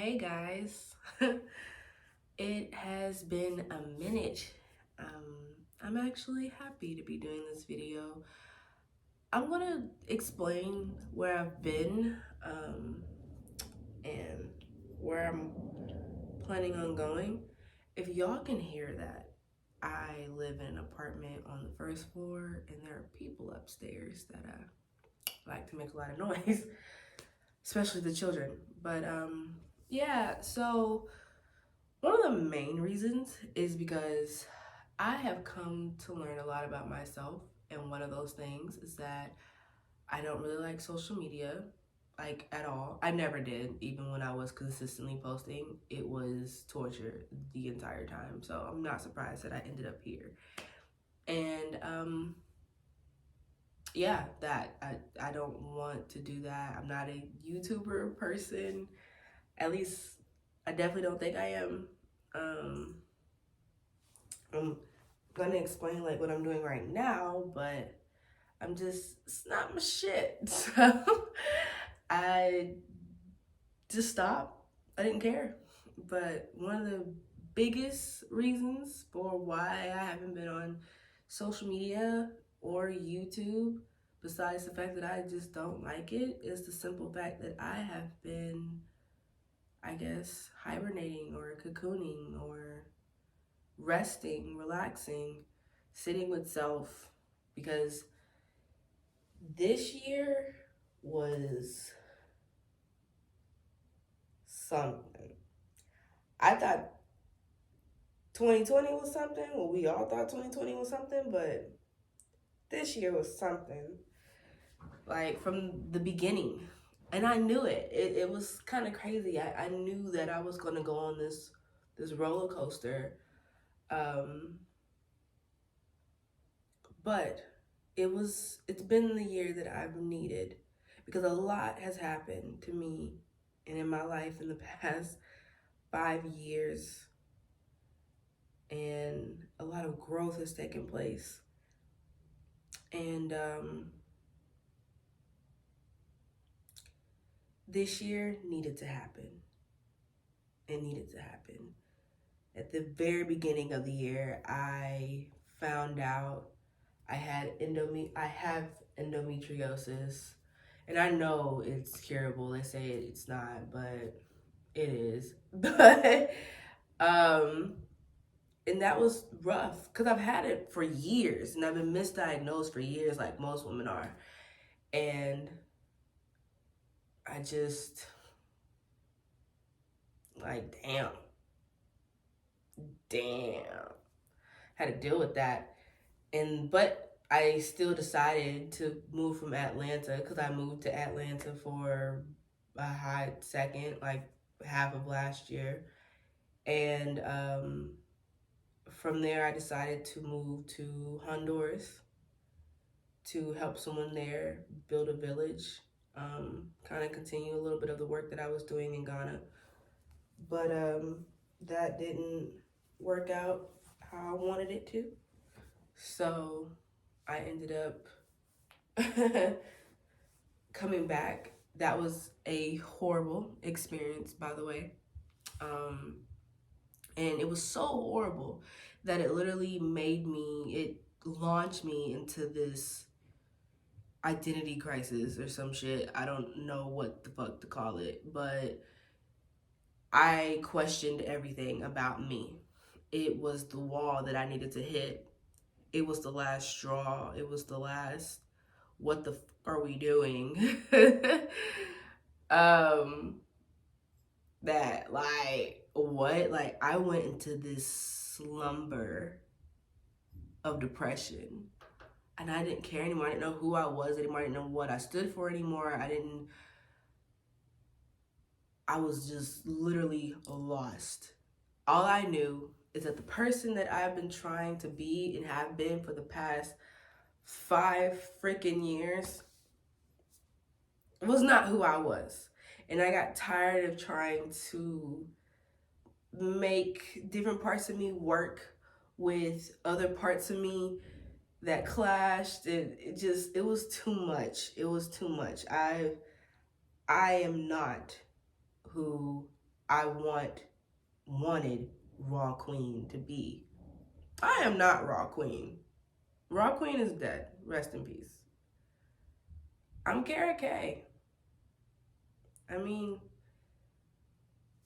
Hey guys, it has been a minute. I'm actually happy to be doing this video. I'm gonna explain where I've been and where I'm planning on going. If y'all can hear that, I live in an apartment on the first floor and there are people upstairs that like to make a lot of noise, especially the children. But yeah, so one of the main reasons is because I have come to learn a lot about myself, and one of those things is that I don't really like social media, like at all. I never did, even when I was consistently posting. It was torture the entire time, so I'm not surprised that I ended up here. And yeah, that I don't want to do that. I'm not a YouTuber person. At least I definitely don't think I am. Um, I'm gonna explain like what I'm doing right now, but it's not my shit. So I just stopped. I didn't care. But one of the biggest reasons for why I haven't been on social media or YouTube, besides the fact that I just don't like it, is the simple fact that I have been, I guess, hibernating or cocooning or resting, relaxing, sitting with self, because this year was something. I thought 2020 was something. Well, we all thought 2020 was something, but this year was something. Like from the beginning. And I knew it. It was kind of crazy. I knew that I was going to go on this roller coaster. Um, but it's been the year that I've needed, because a lot has happened to me and in my life in the past 5 years, and a lot of growth has taken place. And this year needed to happen. It needed to happen. At the very beginning of the year, I found out I have endometriosis. And I know it's curable. They say it's not, but it is. But and that was rough because I've had it for years and I've been misdiagnosed for years, like most women are. And I just, like, damn, had to deal with that. But I still decided to move from Atlanta, because I moved to Atlanta for a hot second, like half of last year. And from there, I decided to move to Honduras to help someone there build a village, kind of continue a little bit of the work that I was doing in Ghana. But that didn't work out how I wanted it to. So I ended up coming back. That was a horrible experience, by the way. And it was so horrible that it launched me into this identity crisis or some shit. I don't know what the fuck to call it, but I questioned everything about me. It was the wall that I needed to hit. It was the last straw. It was the last, what the f are we doing? um, that, like, what? Like, I went into this slumber of depression, and I didn't care anymore. I didn't know who I was anymore. I didn't know what I stood for anymore. I was just literally lost. All I knew is that the person that I've been trying to be and have been for the past 5 freaking years was not who I was. And I got tired of trying to make different parts of me work with other parts of me that clashed. It was too much. It was too much. I am not who I wanted Raw Queen to be. I am not Raw Queen. Raw Queen is dead. Rest in peace. I'm Kara K. I mean,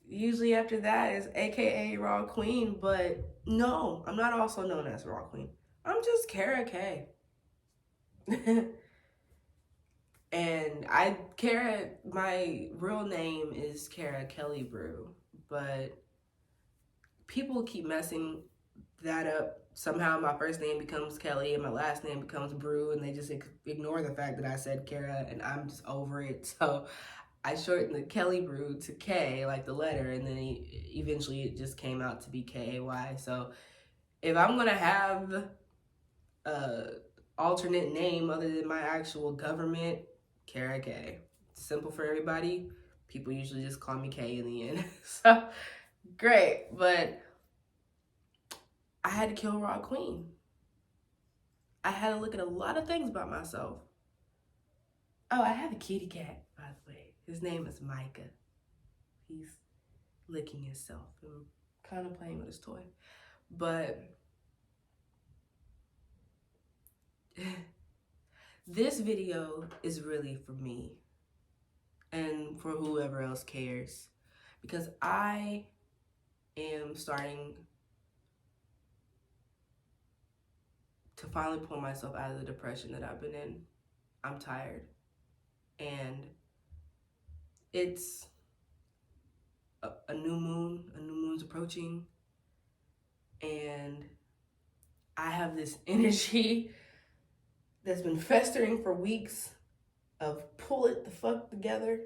usually after that is AKA Raw Queen, but no, I'm not also known as Raw Queen. I'm just Kara K. And my real name is Kara Kelly Brew, but people keep messing that up. Somehow my first name becomes Kelly and my last name becomes Brew, and they just ignore the fact that I said Kara, and I'm just over it. So I shortened the Kelly Brew to K, like the letter, and then eventually it just came out to be K-A-Y. So if I'm going to have a alternate name other than my actual government, Kara K. Simple for everybody. People usually just call me K in the end. So great, but I had to kill Raw Queen. I had to look at a lot of things about myself. Oh, I have a kitty cat, by the way. His name is Micah. He's licking himself and kind of playing with his toy. But this video is really for me and for whoever else cares, because I am starting to finally pull myself out of the depression that I've been in. I'm tired. And it's a new moon. A new moon's approaching. And I have this energy that's been festering for weeks of pull it the fuck together.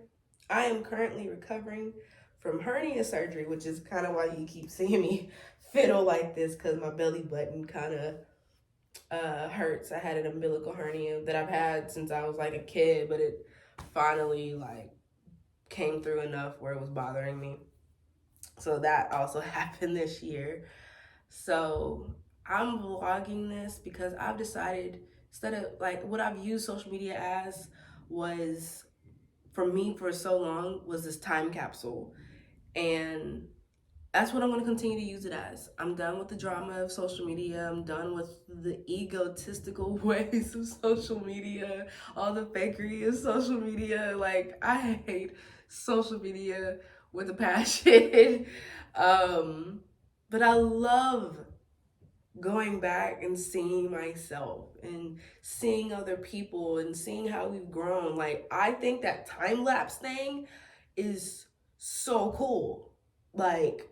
I am currently recovering from hernia surgery, which is kind of why you keep seeing me fiddle like this, because my belly button kind of hurts. I had an umbilical hernia that I've had since I was like a kid, but it finally like came through enough where it was bothering me. So that also happened this year. So I'm vlogging this because I've decided, instead of like what I've used social media as was, for me for so long, was this time capsule. And that's what I'm going to continue to use it as. I'm done with the drama of social media. I'm done with the egotistical ways of social media, all the fakery of social media. Like, I hate social media with a passion. But I love going back and seeing myself and seeing other people and seeing how we've grown. Like, I think that time lapse thing is so cool. Like,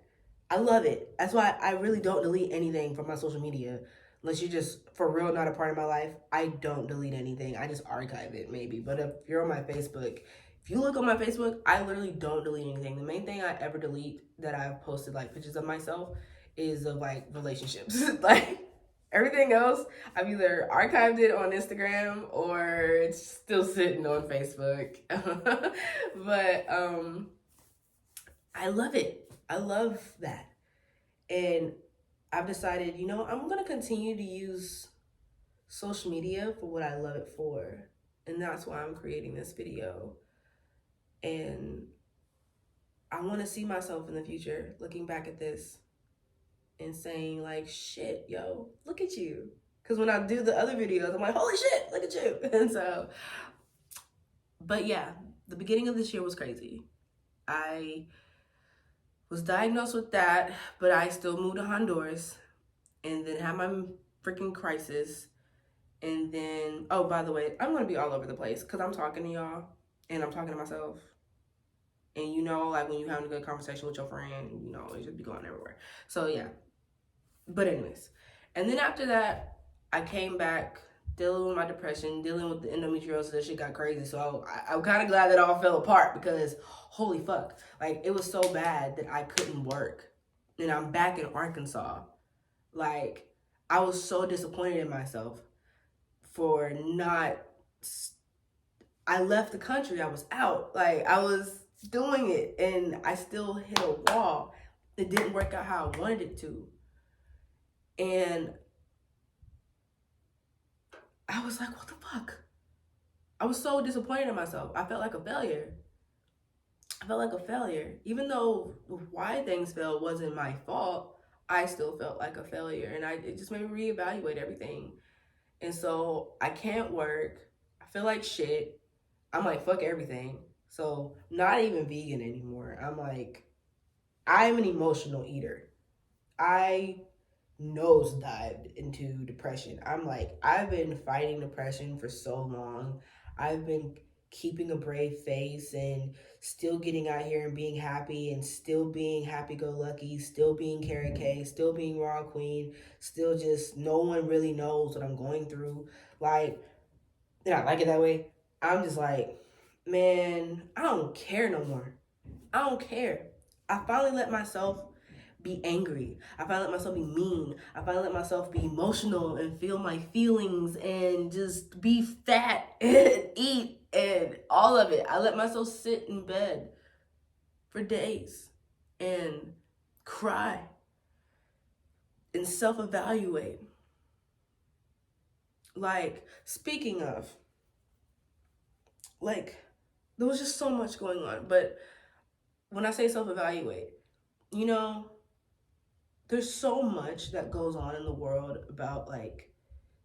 I love it. That's why I really don't delete anything from my social media. Unless you're just for real not a part of my life, I don't delete anything. I just archive it maybe. But if you're on my Facebook, if you look on my Facebook, I literally don't delete anything. The main thing I ever delete that I've posted like pictures of myself is of like relationships. Like everything else, I've either archived it on Instagram or it's still sitting on Facebook. But I love it. I love that. And I've decided, you know, I'm going to continue to use social media for what I love it for. And that's why I'm creating this video. And I want to see myself in the future looking back at this and saying like, shit, yo, look at you. Because when I do the other videos, I'm like, holy shit, look at you. And so, but yeah, the beginning of this year was crazy. I was diagnosed with that, but I still moved to Honduras and then had my freaking crisis. And then, oh, by the way, I'm going to be all over the place because I'm talking to y'all and I'm talking to myself. And you know, like when you're having a good conversation with your friend, you know, it just be going everywhere. So yeah. But anyways, and then after that, I came back dealing with my depression, dealing with the endometriosis. That shit got crazy. So I'm kind of glad that all fell apart because holy fuck, like it was so bad that I couldn't work. And I'm back in Arkansas. Like I was so disappointed in myself for not. I left the country. I was out. Like I was doing it, and I still hit a wall. It didn't work out how I wanted it to. And I was like, what the fuck? I was so disappointed in myself. I felt like a failure. I felt like a failure. Even though why things failed wasn't my fault, I still felt like a failure. And it just made me reevaluate everything. And so I can't work. I feel like shit. I'm like, fuck everything. So not even vegan anymore. I'm an emotional eater. I nosedived into depression. I've been fighting depression for so long. I've been keeping a brave face and still getting out here and being happy and still being happy go lucky, still being Carrot Cake, still being Raw Queen, still just no one really knows what I'm going through. Like, and I like it that way. I'm just like, man, I don't care no more. I don't care. I finally let myself be angry. I finally let myself be mean. I finally let myself be emotional and feel my feelings and just be fat and eat and all of it. I let myself sit in bed for days and cry and self-evaluate. Like, speaking of, like, there was just so much going on. But when I say self-evaluate, you know, there's so much that goes on in the world about like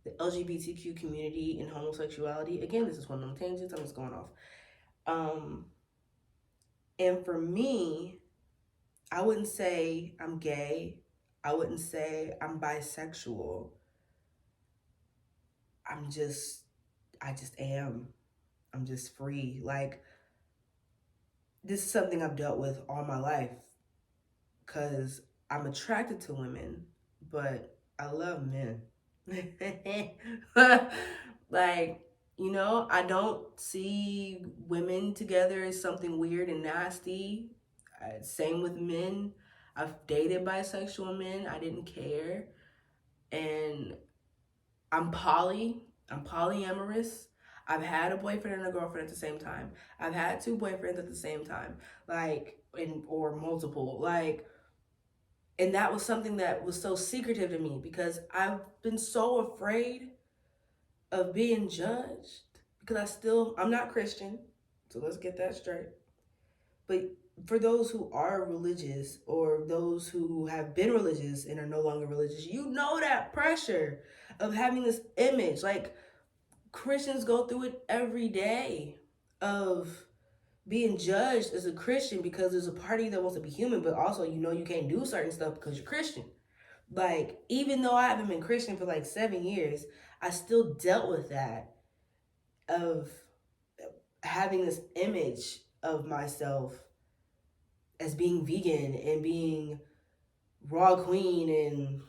the LGBTQ community and homosexuality. Again, this is one of them tangents. I'm just going off. And for me, I wouldn't say I'm gay. I wouldn't say I'm bisexual. I just am. I'm just free. Like, this is something I've dealt with all my life because I'm attracted to women, but I love men. Like, you know, I don't see women together as something weird and nasty. Same with men. I've dated bisexual men. I didn't care. And I'm polyamorous. I've had a boyfriend and a girlfriend at the same time. I've had two boyfriends at the same time. Like, or multiple. Like, and that was something that was so secretive to me because I've been so afraid of being judged because I'm not Christian. So let's get that straight. But for those who are religious or those who have been religious and are no longer religious, you know that pressure of having this image. Like, Christians go through it every day of being judged as a Christian because there's a party that wants to be human, but also you know you can't do certain stuff because you're Christian. Like, even though I haven't been Christian for like 7 years, I still dealt with that of having this image of myself as being vegan and being Raw Queen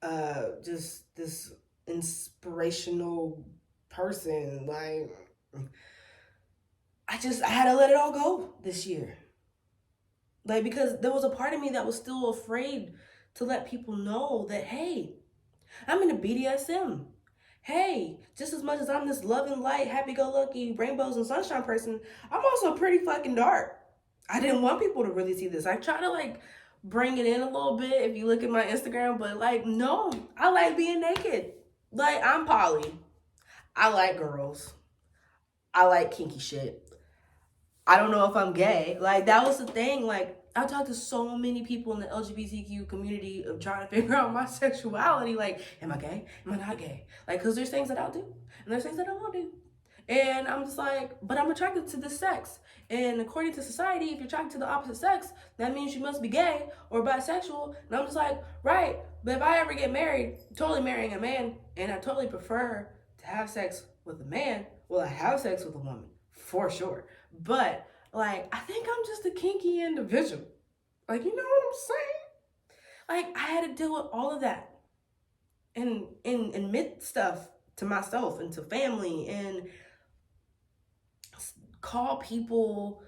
and just this inspirational person. Like, I had to let it all go this year. Like, because there was a part of me that was still afraid to let people know that, hey, I'm in a BDSM. Hey, just as much as I'm this loving, light, happy-go-lucky, rainbows and sunshine person, I'm also pretty fucking dark. I didn't want people to really see this. I try to like bring it in a little bit if you look at my Instagram, but like, no, I like being naked. Like, I'm poly. I like girls. I like kinky shit. I don't know if I'm gay. Like, that was the thing. Like, I talked to so many people in the LGBTQ community of trying to figure out my sexuality. Like, am I gay? Am I not gay? Like, because there's things that I'll do and there's things that I won't do. And I'm just like, but I'm attracted to this sex. And according to society, if you're attracted to the opposite sex, that means you must be gay or bisexual. And I'm just like, right. But if I ever get married, I'm totally marrying a man, and I totally prefer to have sex with a man. Well, I have sex with a woman, for sure. But, like, I think I'm just a kinky individual. Like, you know what I'm saying? Like, I had to deal with all of that and admit stuff to myself and to family and call people,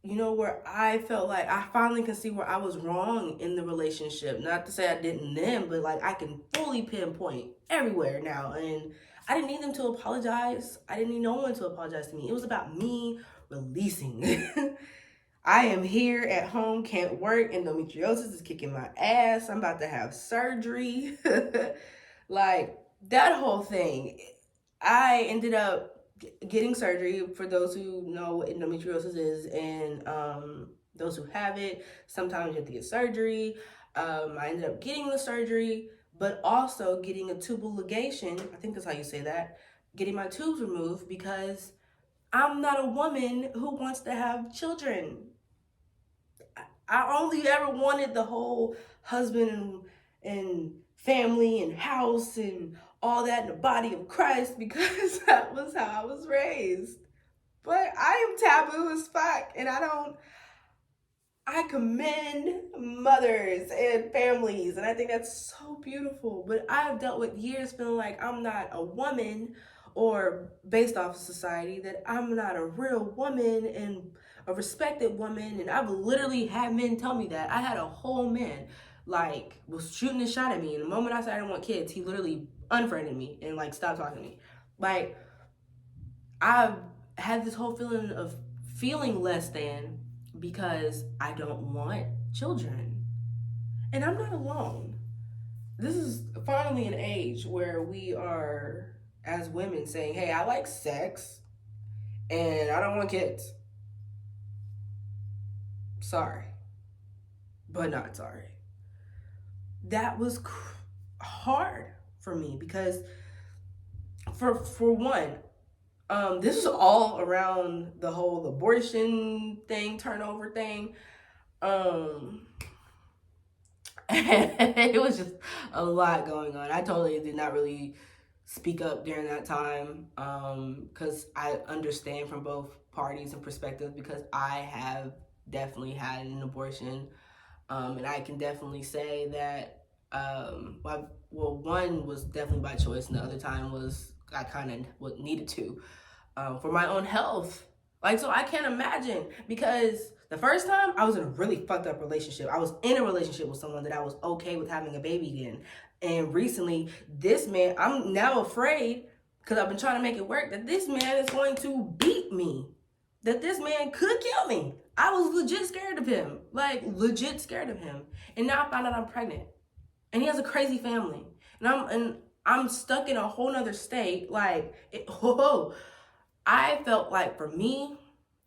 you know, where I felt like I finally can see where I was wrong in the relationship. Not to say I didn't then, but like I can fully pinpoint everywhere now. And I didn't need them to apologize. I didn't need no one to apologize to me. It was about me releasing. I am here at home, can't work, endometriosis is kicking my ass. I'm about to have surgery. Like, that whole thing. I ended up getting surgery, for those who know what endometriosis is, and those who have it, sometimes you have to get surgery. I ended up getting the surgery, but also getting a tubal ligation. I think that's how you say that. Getting my tubes removed because I'm not a woman who wants to have children. I only ever wanted the whole husband and family and house and all that in the body of Christ because that was how I was raised. But I am taboo as fuck, and I commend mothers and families, and I think that's so beautiful. But I've dealt with years feeling like I'm not a woman, or based off of society, that I'm not a real woman and a respected woman. And I've literally had men tell me that. I had a whole man, like, was shooting a shot at me. And the moment I said I didn't want kids, he literally unfriended me and, like, stopped talking to me. Like, I've had this whole feeling of feeling less than because I don't want children. And I'm not alone. This is finally an age where we are, as women, saying, hey, I like sex and I don't want kids. Sorry, but not sorry. That was hard for me because, for one, this is all around the whole abortion thing, turnover thing. It was just a lot going on. I totally did not really speak up during that time because I understand from both parties and perspectives, because I have definitely had an abortion. And I can definitely say that, one was definitely by choice, and the other time was I kind of needed to, for my own health. Like, so I can't imagine, because the first time I was in a really fucked up relationship. I was in a relationship with someone that I was okay with having a baby in. And recently, this man, I'm now afraid, because I've been trying to make it work, that this man is going to beat me. That this man could kill me. I was legit scared of him. Like, legit scared of him. And now I found out I'm pregnant. And he has a crazy family. And I'm stuck in a whole nother state. Like, I felt like, for me,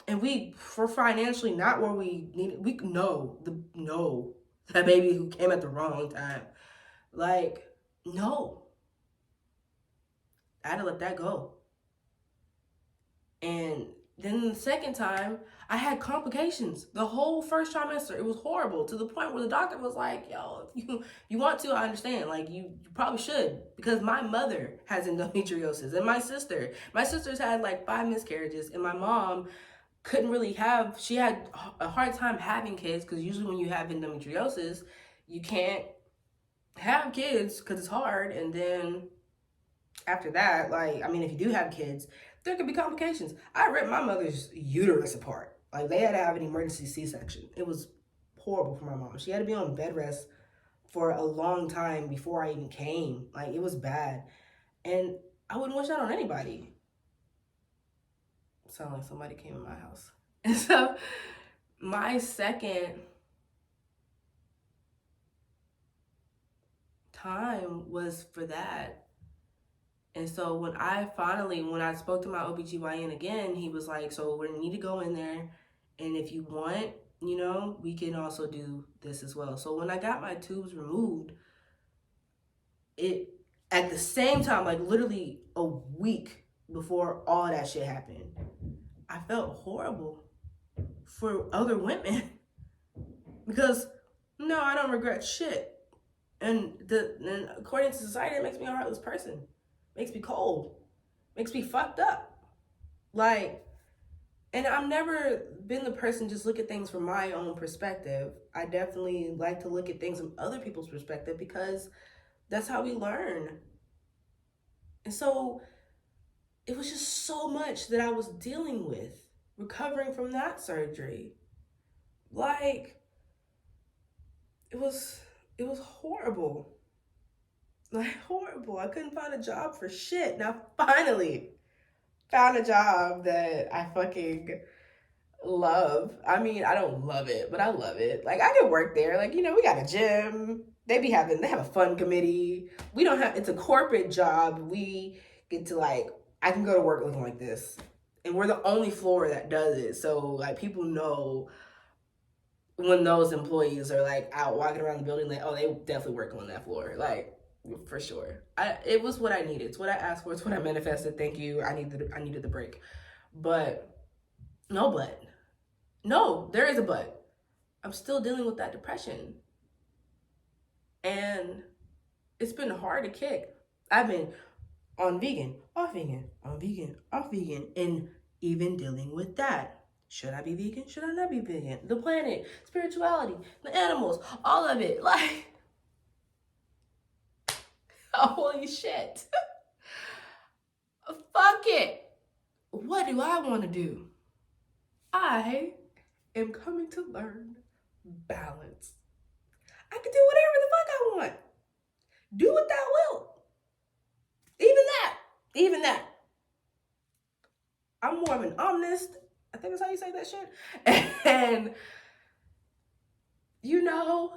and we were financially not where we needed. We know that baby who came at the wrong time. Like, no. I had to let that go. And then the second time, I had complications. The whole first trimester, it was horrible, to the point where the doctor was like, yo, if you want to, I understand. Like, you probably should. Because my mother has endometriosis, and my sister's had like 5 miscarriages, and my mom couldn't really have, she had a hard time having kids, because usually when you have endometriosis, you can't have kids because it's hard. And then after that, like, I mean, if you do have kids, there could be complications. I ripped my mother's uterus apart. Like, they had to have an emergency C-section. It was horrible for my mom. She had to be on bed rest for a long time before I even came. Like, it was bad. And I wouldn't wish that on anybody. Sound like somebody came in my house. And so my second time was for that. And so when I spoke to my OBGYN again, he was like, so we need to go in there, and if you want, we can also do this as well. So when I got my tubes removed, it, at the same time, like literally a week before all that shit happened, I felt horrible for other women because, no, I don't regret shit. And according to society, it makes me a heartless person. Makes me cold. Makes me fucked up. Like, and I've never been the person just look at things from my own perspective. I definitely like to look at things from other people's perspective, because that's how we learn. And so it was just so much that I was dealing with, recovering from that surgery. Like, it was horrible. Like, horrible. I couldn't find a job for shit. Now, finally, found a job that I fucking love. I mean, I don't love it, but I love it. Like, I could work there. Like, we got a gym. They have a fun committee. It's a corporate job. We get to, like, I can go to work looking like this. And we're the only floor that does it. So like people know when those employees are like out walking around the building, like, oh, they definitely work on that floor. Like for sure. It was what I needed. It's what I asked for. It's what I manifested. Thank you. I needed the break. But no, there is a but. I'm still dealing with that depression. And it's been hard to kick. I've been on vegan, off vegan, on vegan, off vegan, and even dealing with that. Should I be vegan? Should I not be vegan? The planet, spirituality, the animals, all of it. Like, holy shit. Fuck it. What do I want to do? I am coming to learn balance. I can do whatever the fuck I want. Do what thou wilt. Even that. I'm more of an omnist. I think that's how you say that shit. And, you know,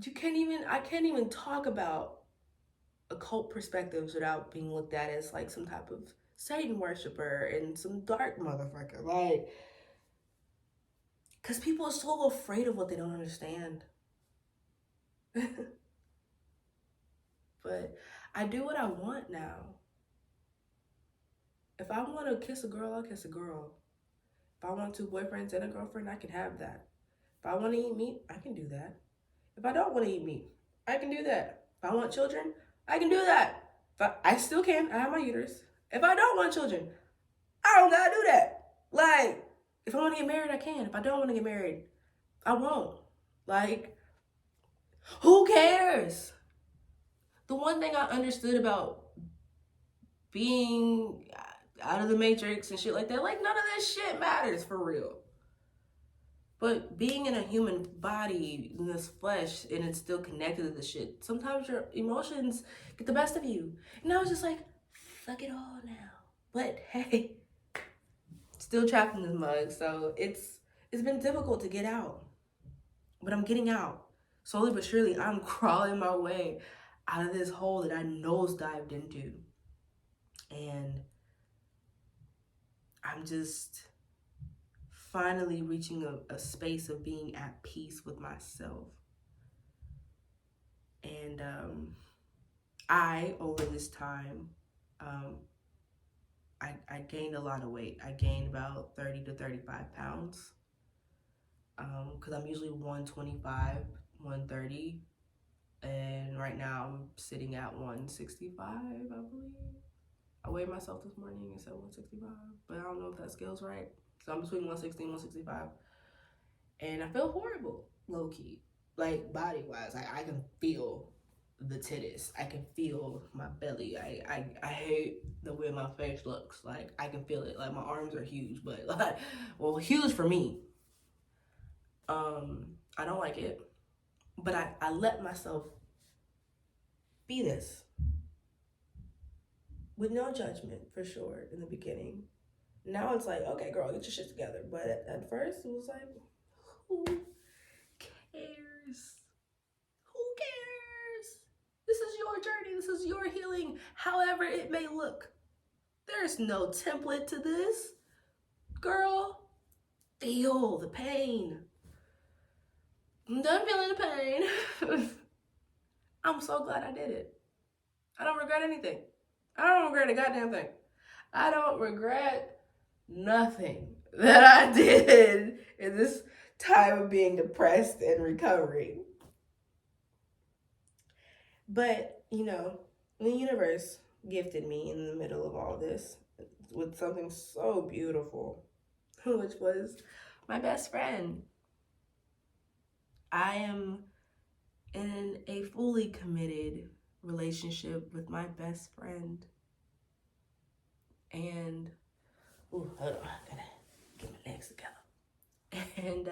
I can't even talk about occult perspectives without being looked at as like some type of Satan worshiper and some dark motherfucker. Like, because people are so afraid of what they don't understand. But I do what I want now. If I want to kiss a girl, I'll kiss a girl. If I want 2 boyfriends and a girlfriend, I can have that. If I want to eat meat, I can do that. If I don't want to eat meat, I can do that. If I want children, I can do that. I still can. I have my uterus. If I don't want children, I don't gotta do that. Like, if I want to get married, I can. If I don't want to get married, I won't. Like, who cares? The one thing I understood about being out of the matrix and shit like that, like, none of this shit matters for real. But being in a human body, in this flesh, and it's still connected to the shit, sometimes your emotions get the best of you. And I was just like, fuck it all now. But hey, still trapped in this mug, so it's been difficult to get out. But I'm getting out. Slowly but surely, I'm crawling my way out of this hole that I nosedived into. And I'm just finally reaching a space of being at peace with myself. And over this time, I gained a lot of weight. I gained about 30 to 35 pounds. Because I'm usually 125, 130. And right now I'm sitting at 165, I believe. I weighed myself this morning and said 165, but I don't know if that scale's right. So I'm between 160 and 165. And I feel horrible, low key. Like, body wise, I can feel the titties. I can feel my belly. I hate the way my face looks. Like, I can feel it. Like, my arms are huge, but like, well, huge for me. I don't like it. But I let myself be this. With no judgment, for sure, in the beginning. Now it's like, okay, girl, get your shit together. But at first, it was like, who cares? Who cares? This is your journey. This is your healing, however it may look. There's no template to this. Girl, feel the pain. I'm done feeling the pain. I'm so glad I did it. I don't regret anything. I don't regret a goddamn thing. I don't regret nothing that I did in this time of being depressed and recovering. But, you know, the universe gifted me in the middle of all this with something so beautiful, which was my best friend. I am in a fully committed relationship with my best friend. And, hold on, I gotta get my legs together. And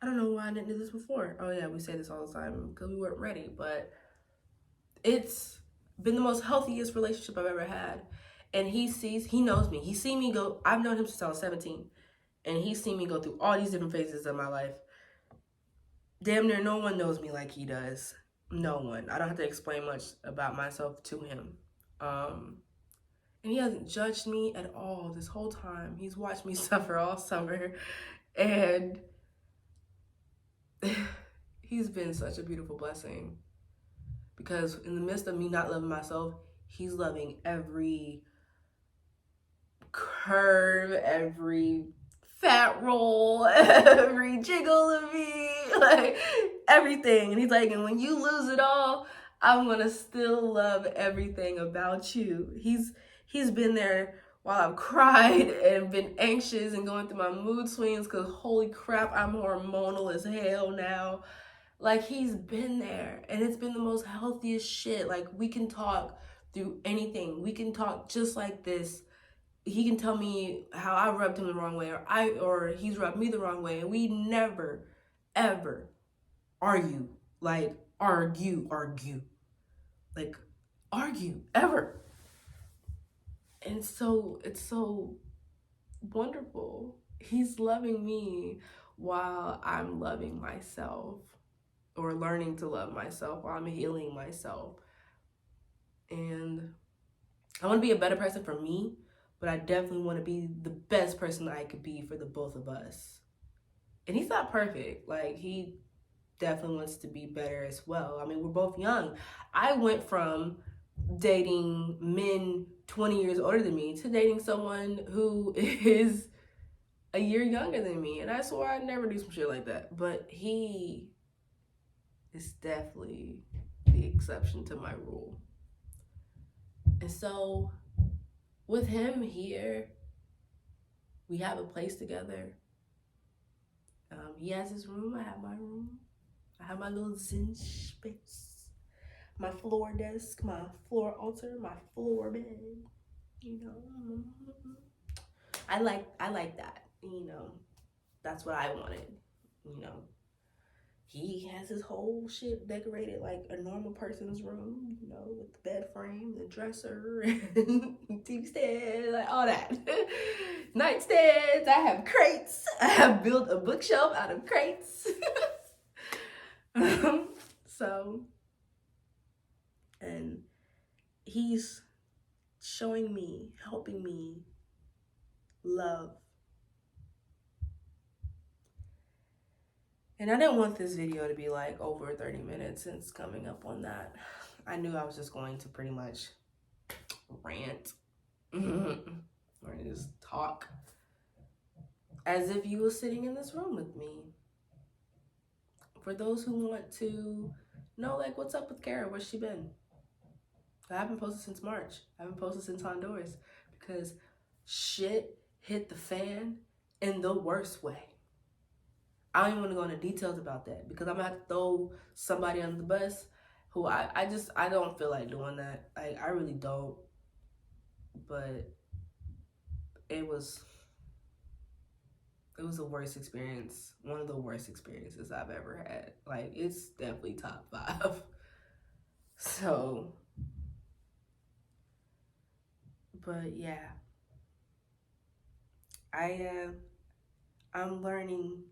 I don't know why I didn't do this before. Oh yeah, we say this all the time because we weren't ready, but it's been the most healthiest relationship I've ever had. And he knows me. He's seen me go, I've known him since I was 17. And he's seen me go through all these different phases of my life. Damn near no one knows me like he does. No one. I don't have to explain much about myself to him. And he hasn't judged me at all this whole time. He's watched me suffer all summer. And he's been such a beautiful blessing. Because in the midst of me not loving myself, he's loving every curve, every fat roll, every jiggle of me, like everything. And he's like, and when you lose it all, I'm gonna still love everything about you. He's been there while I've cried and been anxious and going through my mood swings because holy crap, I'm hormonal as hell now. Like, he's been there, and it's been the most healthiest shit. Like, we can talk through anything. We can talk just like this. He can tell me how I rubbed him the wrong way, or he's rubbed me the wrong way, and we never, ever argue. Like, argue, like argue ever. And so it's so wonderful. He's loving me while I'm loving myself, or learning to love myself while I'm healing myself. And I want to be a better person for me, but I definitely want to be the best person I could be for the both of us. And he's not perfect. Like, he definitely wants to be better as well. I mean, we're both young. I went from dating men 20 years older than me to dating someone who is a year younger than me. And I swore I'd never do some shit like that. But he is definitely the exception to my rule. And so with him here, we have a place together. He has his room, I have my room. I have my little zen space, my floor desk, my floor altar, my floor bed. You know, I like that. You know, that's what I wanted. You know, he has his whole shit decorated like a normal person's room. You know, with the bed frame, the dresser, and TV stand, like all that. Nightstands. I have crates. I have built a bookshelf out of crates. So, and he's showing me, helping me love. And I didn't want this video to be like over 30 minutes since coming up on that. I knew I was just going to pretty much rant or just talk as if you were sitting in this room with me. For those who want to know, like, what's up with Kara? Where's she been? I haven't posted since March. I haven't posted since Honduras because shit hit the fan in the worst way. I don't even want to go into details about that because I'm gonna have to throw somebody under the bus who I don't feel like doing that. I really don't. But it was the worst experience, one of the worst experiences I've ever had. Like, it's definitely top 5. So, but yeah, I'm learning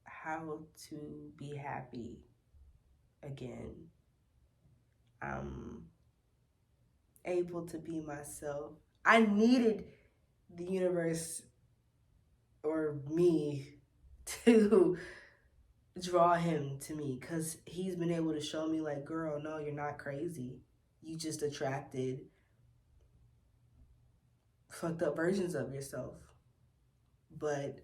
how to be happy again. I'm able to be myself. I needed the universe or me to draw him to me because he's been able to show me, like, girl, no, you're not crazy. You just attracted fucked up versions of yourself. But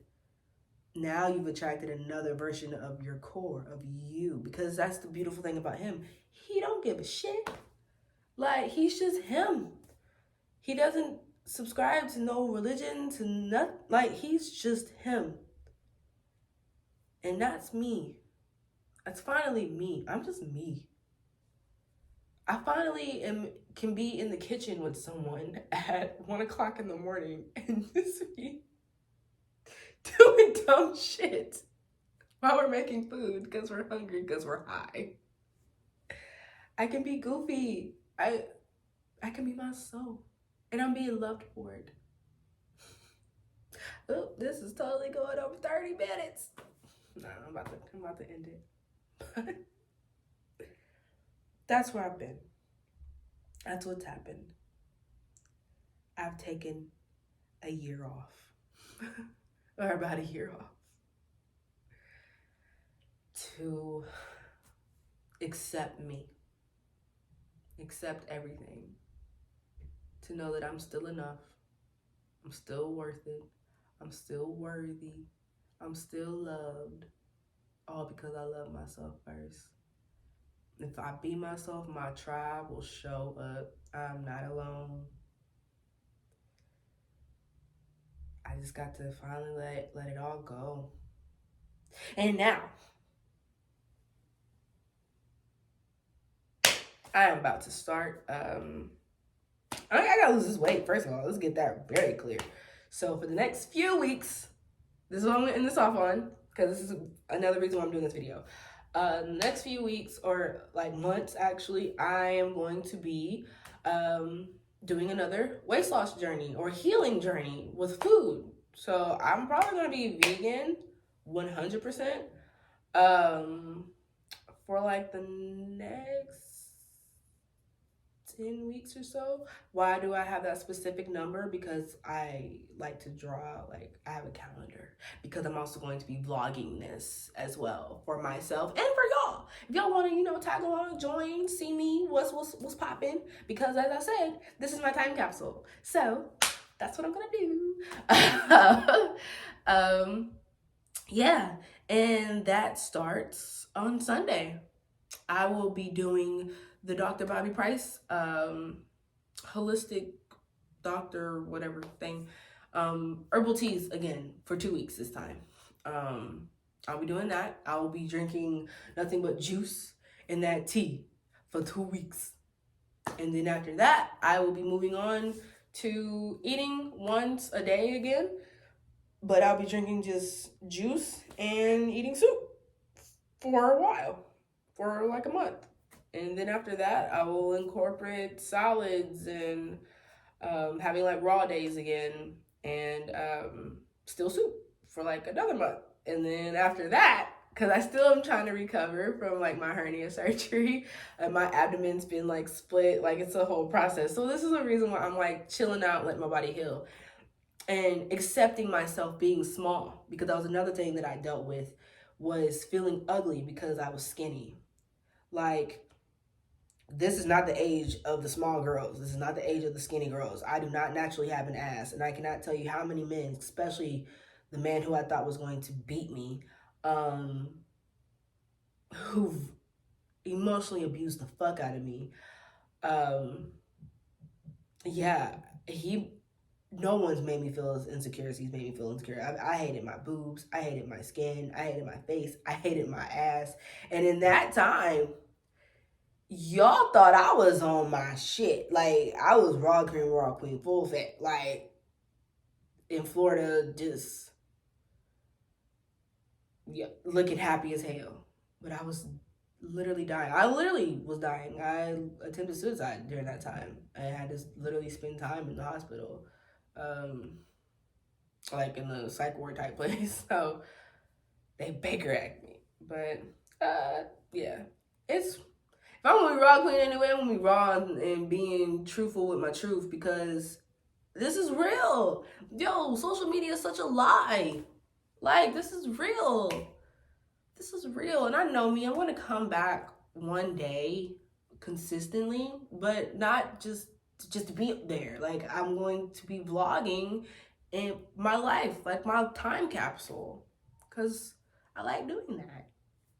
now you've attracted another version of your core, of you, because that's the beautiful thing about him. He don't give a shit. Like, he's just him. He doesn't subscribe to no religion, to nothing. Like, he's just him. And that's me. That's finally me. I'm just me. I finally can be in the kitchen with someone at 1 o'clock in the morning and just be doing dumb shit while we're making food because we're hungry, because we're high. I can be goofy. I can be myself. And I'm being loved for it. Oh, this is totally going over 30 minutes. No, I'm about to end it. that's where I've been. That's what's happened. I've taken a year off, or about a year off, to accept me, accept everything, to know that I'm still enough, I'm still worth it, I'm still worthy, I'm still loved, all because I love myself first. If I be myself, my tribe will show up. I'm not alone. I just got to finally let it all go. And now, I am about to start. I gotta lose this weight, first of all. Let's get that very clear. So for the next few weeks, this is what I'm gonna end this off on, because this is another reason why I'm doing this video. The next few weeks, or like months actually, I am going to be doing another weight loss journey or healing journey with food. So I'm probably gonna be vegan 100% for like the next 10 weeks or so. Why do I have that specific number? Because I like to draw, like, I have a calendar, because I'm also going to be vlogging this as well for myself and for y'all. If y'all want to, tag along, join, see me, what's popping, because as I said, this is my time capsule. So that's what I'm gonna do. Yeah, and that starts on Sunday. I will be doing the Dr. Bobby Price holistic doctor whatever thing, herbal teas again for 2 weeks this time. I'll be doing that. I will be drinking nothing but juice and that tea for 2 weeks. And then after that, I will be moving on to eating once a day again. But I'll be drinking just juice and eating soup for a while, for like a month. And then after that, I will incorporate salads and having like raw days again, and still soup for like another month. And then after that, because I still am trying to recover from like my hernia surgery, and my abdomen's been like split, like it's a whole process. So this is a reason why I'm like chilling out, letting my body heal, and accepting myself being small, because that was another thing that I dealt with, was feeling ugly because I was skinny. Like, this is not the age of the small girls. This is not the age of the skinny girls. I do not naturally have an ass, and I cannot tell you how many men, especially the man who I thought was going to beat me, who've emotionally abused the fuck out of me. Yeah, no one's made me feel as insecure as he's made me feel insecure. I hated my boobs. I hated my skin. I hated my face. I hated my ass. And in that time, y'all thought I was on my shit. Like, I was raw cream, raw queen, full fat. Like, in Florida, just, yeah, looking happy as hell. But I was literally dying. I literally was dying. I attempted suicide during that time. I had to literally spend time in the hospital. Like in the psych ward type place. So they Baker Act me. But yeah. If I'm gonna be raw queen anyway, I'm gonna be raw and being truthful with my truth, because this is real. Yo, social media is such a lie. Like, this is real. This is real. And I know me, I want to come back one day consistently, but not just to be there. Like, I'm going to be vlogging in my life, like my time capsule, because I like doing that,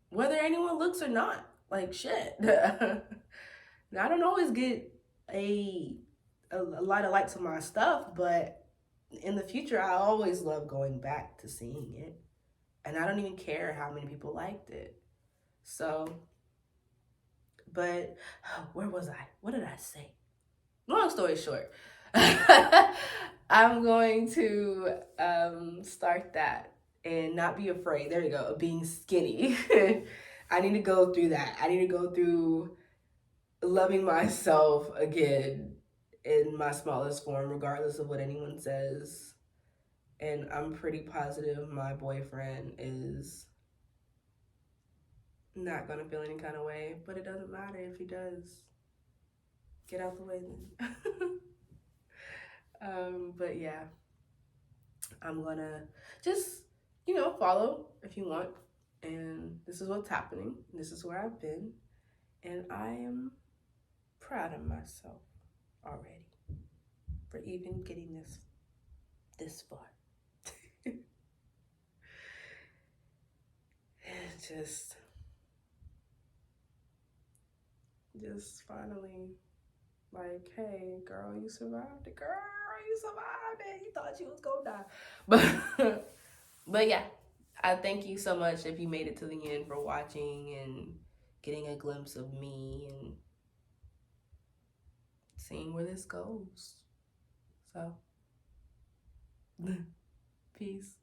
whether anyone looks or not. Like, shit. Now, I don't always get a lot of likes on my stuff, but in the future, I always love going back to seeing it, and I don't even care how many people liked it. So, but where was I? What did I say? Long story short, I'm going to start that and not be afraid. There you go, of being skinny. I need to go through that. I need to go through loving myself again in my smallest form, regardless of what anyone says. And I'm pretty positive my boyfriend is not gonna feel any kind of way, but it doesn't matter if he does. Get out the way then. But yeah, I'm gonna just, follow if you want. And this is what's happening. This is where I've been. And I am proud of myself already for even getting this far. just finally, like, hey, girl, you survived it. Girl, you survived it. You thought you was gonna die. But yeah, I thank you so much if you made it to the end for watching and getting a glimpse of me and seeing where this goes. So, peace.